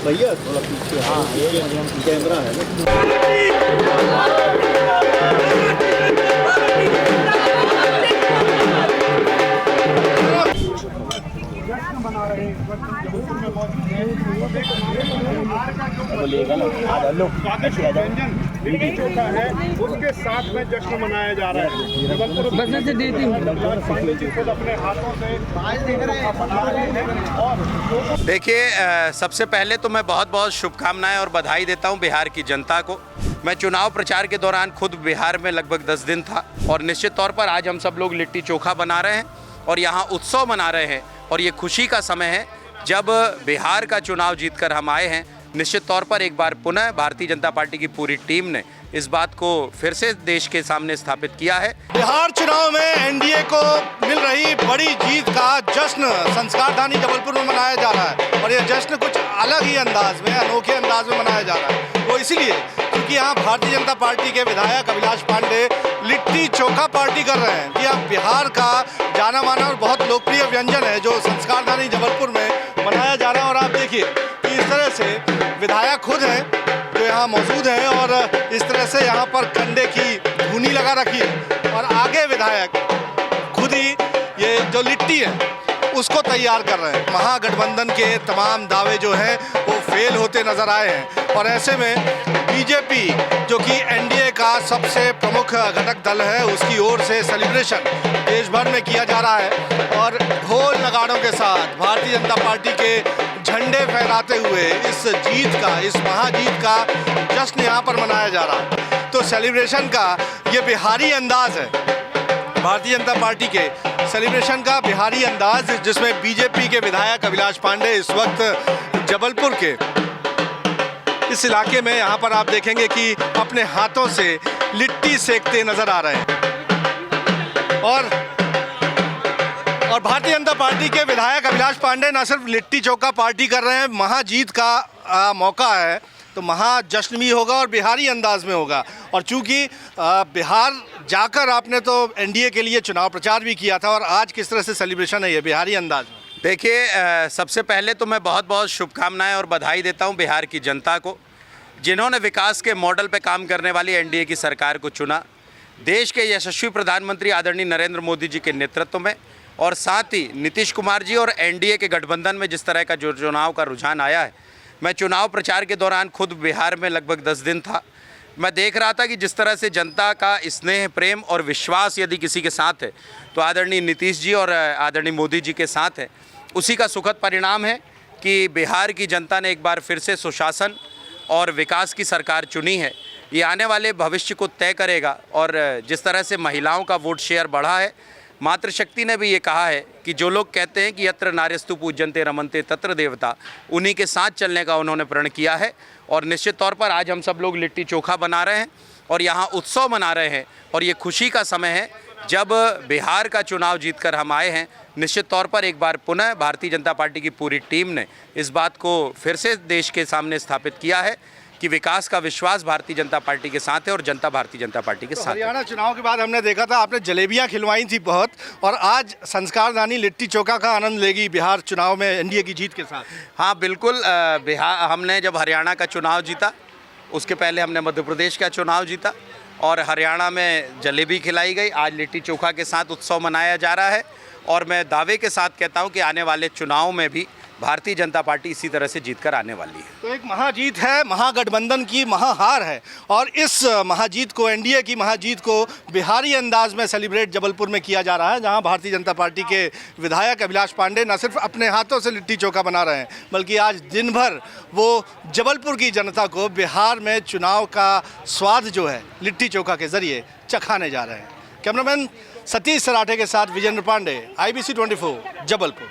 भैया थोड़ा पीछे, हाँ ये कैमरा है ना। लिट्टी चोखा है, उसके साथ में जश्न मनाया जा रहा है। जबलपुर बस से देती हूँ खुद अपने हाथों से बना रहे हैं। और देखिए, सबसे पहले तो मैं बहुत बहुत शुभकामनाएं और बधाई देता हूं बिहार की जनता को। मैं चुनाव प्रचार के दौरान खुद बिहार में लगभग 10 दिन था और निश्चित तौर पर आज हम सब लोग लिट्टी चोखा बना रहे हैं और यहाँ उत्सव मना रहे हैं और ये खुशी का समय है जब बिहार का चुनाव जीतकर हम आए हैं। निश्चित तौर पर एक बार पुनः भारतीय जनता पार्टी की पूरी टीम ने इस बात को फिर से देश के सामने स्थापित किया है। बिहार चुनाव में एनडीए को मिल रही बड़ी जीत का जश्न संस्कारधानी जबलपुर में मनाया जा रहा है और यह जश्न कुछ अलग ही अंदाज में, अनोखे अंदाज में मनाया जा रहा है। वो इसीलिए क्योंकि यहाँ भारतीय जनता पार्टी के विधायक अभिलाष पांडे लिट्टी चोखा पार्टी कर रहे हैं। जी हाँ, बिहार का जाना माना और बहुत लोकप्रिय व्यंजन है जो संस्कारधानी जबलपुर में मनाया जा रहा है। और आप देखिए कि इस तरह से विधायक खुद हैं जो यहाँ मौजूद हैं और इस तरह से यहाँ पर कंडे की धुनी लगा रखी है और आगे विधायक खुद ही ये जो लिट्टी है उसको तैयार कर रहे हैं। महागठबंधन के तमाम दावे जो हैं वो फेल होते नजर आए हैं और ऐसे में बीजेपी जो कि एनडीए का सबसे प्रमुख घटक दल है उसकी ओर से सेलिब्रेशन देश भर में किया जा रहा है और ढोल नगाड़ों के साथ भारतीय जनता पार्टी के झंडे फहराते हुए इस जीत का, इस महाजीत का जश्न यहाँ पर मनाया जा रहा है। तो सेलिब्रेशन का ये बिहारी अंदाज है, भारतीय जनता पार्टी के सेलिब्रेशन का बिहारी अंदाज, जिसमें बीजेपी के विधायक अभिलाष पांडे इस वक्त जबलपुर के इस इलाके में यहाँ पर आप देखेंगे कि अपने हाथों से लिट्टी सेकते नजर आ रहे हैं। और भारतीय जनता पार्टी के विधायक अभिलाष पांडे न सिर्फ लिट्टी चोखा पार्टी कर रहे हैं, महाजीत का मौका है तो महाजश्न भी होगा और बिहारी अंदाज में होगा। और चूंकि बिहार जाकर आपने तो एनडीए के लिए चुनाव प्रचार भी किया था और आज किस तरह से सेलिब्रेशन है ये बिहारी अंदाज में? देखिए, सबसे पहले तो मैं बहुत बहुत शुभकामनाएं और बधाई देता हूं बिहार की जनता को जिन्होंने विकास के मॉडल पर काम करने वाली एनडीए की सरकार को चुना। देश के यशस्वी प्रधानमंत्री आदरणीय नरेंद्र मोदी जी के नेतृत्व में और साथ ही नीतीश कुमार जी और एनडीए के गठबंधन में जिस तरह का जो चुनाव का रुझान आया है, मैं चुनाव प्रचार के दौरान खुद बिहार में लगभग 10 दिन था। मैं देख रहा था कि जिस तरह से जनता का स्नेह, प्रेम और विश्वास यदि किसी के साथ है तो आदरणीय नीतीश जी और आदरणीय मोदी जी के साथ है। उसी का सुखद परिणाम है कि बिहार की जनता ने एक बार फिर से सुशासन और विकास की सरकार चुनी है। ये आने वाले भविष्य को तय करेगा और जिस तरह से महिलाओं का वोट शेयर बढ़ा है, मातृशक्ति ने भी ये कहा है कि जो लोग कहते हैं कि यत्र नार्यस्तु पूज्यन्ते रमन्ते तत्र देवता, उन्हीं के साथ चलने का उन्होंने प्रण किया है। और निश्चित तौर पर आज हम सब लोग लिट्टी चोखा बना रहे हैं और यहाँ उत्सव मना रहे हैं और ये खुशी का समय है जब बिहार का चुनाव जीतकर हम आए हैं। निश्चित तौर पर एक बार पुनः भारतीय जनता पार्टी की पूरी टीम ने इस बात को फिर से देश के सामने स्थापित किया है कि विकास का विश्वास भारतीय जनता पार्टी के साथ है और जनता भारतीय जनता पार्टी के साथ है। हरियाणा चुनाव के बाद हमने देखा था आपने जलेबियां खिलवाई थी बहुत, और आज संस्कारधानी लिट्टी चोखा का आनंद लेगी बिहार चुनाव में एनडीए की जीत के साथ। हाँ बिल्कुल, बिहार हमने जब हरियाणा का चुनाव जीता उसके पहले हमने मध्य प्रदेश का चुनाव जीता और हरियाणा में जलेबी खिलाई गई। आज लिट्टी चोखा के साथ उत्सव मनाया जा रहा है और मैं दावे के साथ कहता हूँ कि आने वाले चुनाव में भी भारतीय जनता पार्टी इसी तरह से जीतकर आने वाली है। तो एक महाजीत है, महागठबंधन की महाहार है और इस महाजीत को, एनडीए की महाजीत को बिहारी अंदाज में सेलिब्रेट जबलपुर में किया जा रहा है, जहां भारतीय जनता पार्टी के विधायक अभिलाष पांडे न सिर्फ अपने हाथों से लिट्टी चोखा बना रहे हैं बल्कि आज दिन भर वो जबलपुर की जनता को बिहार में चुनाव का स्वाद जो है लिट्टी चोखा के जरिए चखाने जा रहे हैं। कैमरामैन सतीश सराठे के साथ विजेंद्र पांडे, IBC 24 जबलपुर।